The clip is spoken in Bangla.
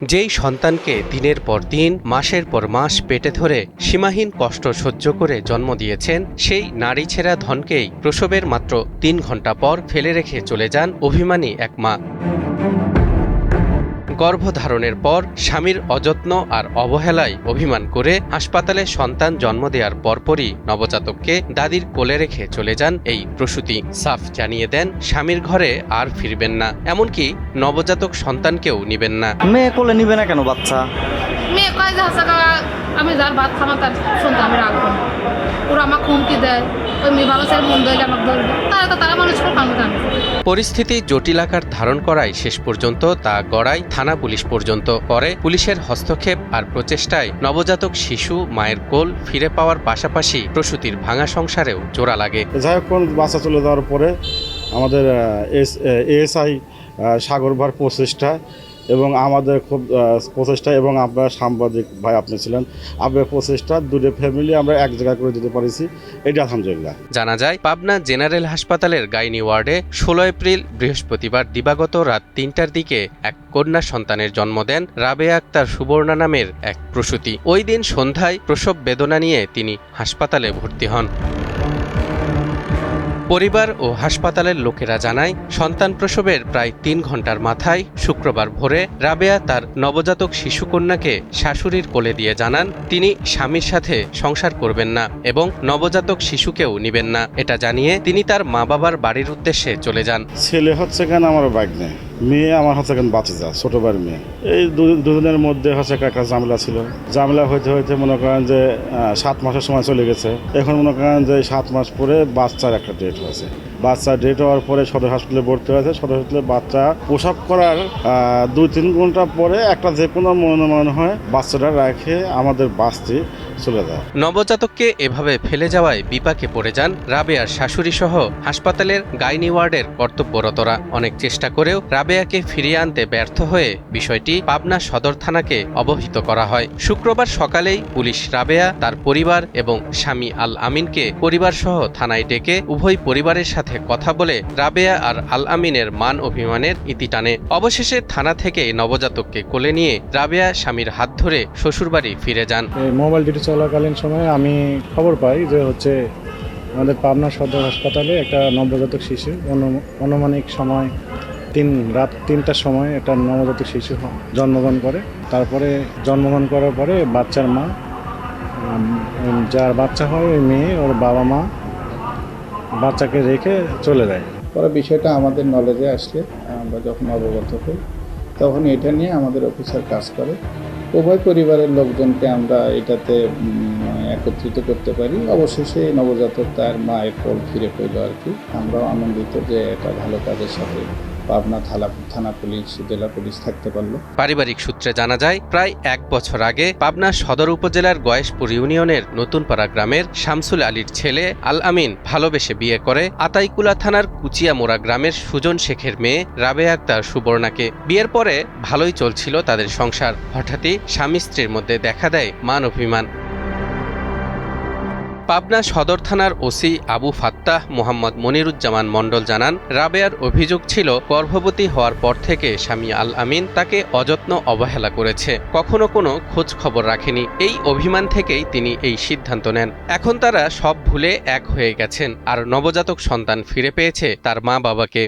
যেই সন্তানকে দিনের পর দিন মাসের পর মাস পেটে ধরে সীমাহীন কষ্ট সহ্য করে জন্ম দিয়েছেন, সেই নারীছেঁড়া ধনকেই প্রসবের মাত্র ৩ ঘণ্টা পর ফেলে রেখে চলে যান অভিমানী এক মা। গর্ভধারণের পর স্বামীর অযত্ন আর অবহেলায় অভিমান করে হাসপাতালে সন্তান জন্ম দেওয়ার পরপরই নবজাতককে দাদির কোলে রেখে চলে যান এই প্রসূতি। সাফ জানিয়ে দেন স্বামীর ঘরে আর ফিরবেন না, এমনকি নবজাতক সন্তানকেও নিবেন না। মেয়ে কোলে নিবে না কেন বাচ্চা? মেয়ে কয় যে আমি যার ভাত খামা তার সন্তান আমি রাখবো না। ওরা আমাকে হুমকি দেয়, ওই মেয়ে ভালো চাই মন ধরলে আমাকে ধরবে, তারা মানুষকে কামড় টানবে। পরিস্থিতি জটিল আকার ধারণ করায় শেষ পর্যন্ত তা গড়ায় থানা পুলিশ পর্যন্ত। পরে পুলিশের হস্তক্ষেপ আর প্রচেষ্টায় নবজাতক শিশু মায়ের কোল ফিরে পাওয়ার পাশাপাশি প্রসূতির ভাঙা সংসারেও জোড়া লাগে। যাই হোক, বাচ্চা চলে যাওয়ার পরে আমাদের এএসআই সাগর ভার প্রচেষ্টা এবং আমাদের খুব প্রচেষ্টা এবং আমরা সাংবাদিক ভাই আপনি ছিলেন, আপনার প্রচেষ্টা দুটো ফ্যামিলি আমরা এক জায়গায় করে দিতে পারিছি, এটা আলহামদুলিল্লাহ। জানা যায় পাবনা জেনারেল হাসপাতালের গাইনি ওয়ার্ডে ১৬ এপ্রিল বৃহস্পতিবার দিবাগত রাত ৩টার দিকে এক কন্যা সন্তানের জন্ম দেন রাবেয়া আক্তার সুবর্ণা নামের এক প্রসূতি। ওই দিন সন্ধ্যায় প্রসব বেদনা নিয়ে তিনি হাসপাতালে ভর্তি হন। পরিবার ও হাসপাতালের লোকেরা জানায়, সন্তান প্রসবের প্রায় ৩ ঘণ্টার মাথায় শুক্রবার ভোরে রাবেয়া তার নবজাতক শিশুকন্যাকে শাশুড়ির কোলে দিয়ে জানান তিনি স্বামীর সাথে সংসার করবেন না এবং নবজাতক শিশুকেও নিবেন না। এটা জানিয়ে তিনি তার মা বাবার বাড়ির উদ্দেশ্যে চলে যান। ছেলে হচ্ছে কেন আমার বাইক নেই, মেয়ে আমার হচ্ছে কেন বাঁচে যা ছোট ভাইয়ের মেয়ে। এই দুজনের মধ্যে হচ্ছে একটা ঝামেলা ছিল। ঝামেলা হইতে হইতে মনে করেন যে 7 মাসের সময় চলে গেছে। এখন মনে করেন যে 7 মাস পরে বাচ্চার একটা ডেট হয়েছে। বাচ্চা ডেট হওয়ার পরে সদর হাসপাতালে ভর্তি হয়েছে। সদর হাসপাতালে বাচ্চা প্রসব করার 2-3 ঘন্টা পরে একটা যে কোনো মনে হয় বাচ্চাটা রেখে আমাদের বাঁচতে চলে যায়। নবজাতককে এভাবে ফেলে যাওয়ায় বিপাকে পড়ে যান রাবেয়ার শাশুড়ি সহ হাসপাতালের গাইনি ওয়ার্ডের কর্তব্যরতরা। অনেক চেষ্টা করেও রাবেয়াকে ফিরিয়ে আনতে ব্যর্থ হয়ে বিষয়টি পাবনা সদর থানাকে অবহিত করা হয়। শুক্রবার সকালেই পুলিশ রাবেয়া, তার পরিবার এবং স্বামী আল আমিনকে পরিবার সহ থানায় ডেকে উভয় পরিবারের সাথে কথা বলে রাবেয়া আর আল আমিনের মান অভিমানের ইতি টানে। অবশেষে থানা থেকে নবজাতককে কোলে নিয়ে রাবেয়া স্বামীর হাত ধরে শ্বশুরবাড়ি ফিরে যান। মোবাইল ডিউটি চলাকালীন সময়ে আমি খবর পাই যে আমাদের পাবনা সদর হাসপাতালে একটা নবজাতক শিশু অনুমানিক সময় রাত ৩টার সময় একটা নবজাতক শিশু জন্মগ্রহণ করে। তারপরে জন্মগ্রহণ করার পরে বাচ্চার মা, যার বাচ্চা হয় ওই মেয়ে, ওর বাবা মা বাচ্চাকে রেখে চলে যায়। পরে বিষয়টা আমাদের নলেজে আসলে আমরা যখন অবগত হই তখন এটা নিয়ে আমাদের অফিসার কাজ করে। উভয় পরিবারের লোকজনকে আমরা এটাতে একত্রিত করতে পারি। অবশেষে নবজাতক তার মায়ের কোল ফিরে পেল আর কি। আমরাও আনন্দিত যে এটা ভালো কাজের সাথে পাবনা থানা পুলিশ, জেলা পুলিশ থাকতে পারল। পারিবারিক সূত্রে জানা যায়, প্রায় 1 বছর আগে পাবনা সদর উপজেলার গয়েশপুর ইউনিয়নের নতুনপাড়া গ্রামের শামসুল আলীর ছেলে আল আমিন ভালোবেসে বিয়ে করে আতাইকুলা থানার কুচিয়ামোড়া গ্রামের সুজন শেখের মেয়ে রাবেয়া আক্তার সুবর্ণাকে। বিয়ের পরে ভালোই চলছিল তাদের সংসার। হঠাৎই স্বামী স্ত্রীর মধ্যে দেখা দেয় মান অভিমান। পাবনা সদর থানার ওসি আবু ফাত্তাহ মোহাম্মদ মনিরুজ্জামান মণ্ডল জানান, রাবেয়ার অভিযোগ ছিল গর্ভবতী হওয়ার পর থেকে স্বামী আল আমিন তাকে অযত্ন অবহেলা করেছে, কখনো কোনো খোঁজ খবর রাখেনি। এই অভিমান থেকেই তিনি এই সিদ্ধান্ত নেন। এখন তারা সব ভুলে এক হয়ে গেছেন আর নবজাতক সন্তান ফিরে পেয়েছে তার মা বাবাকে।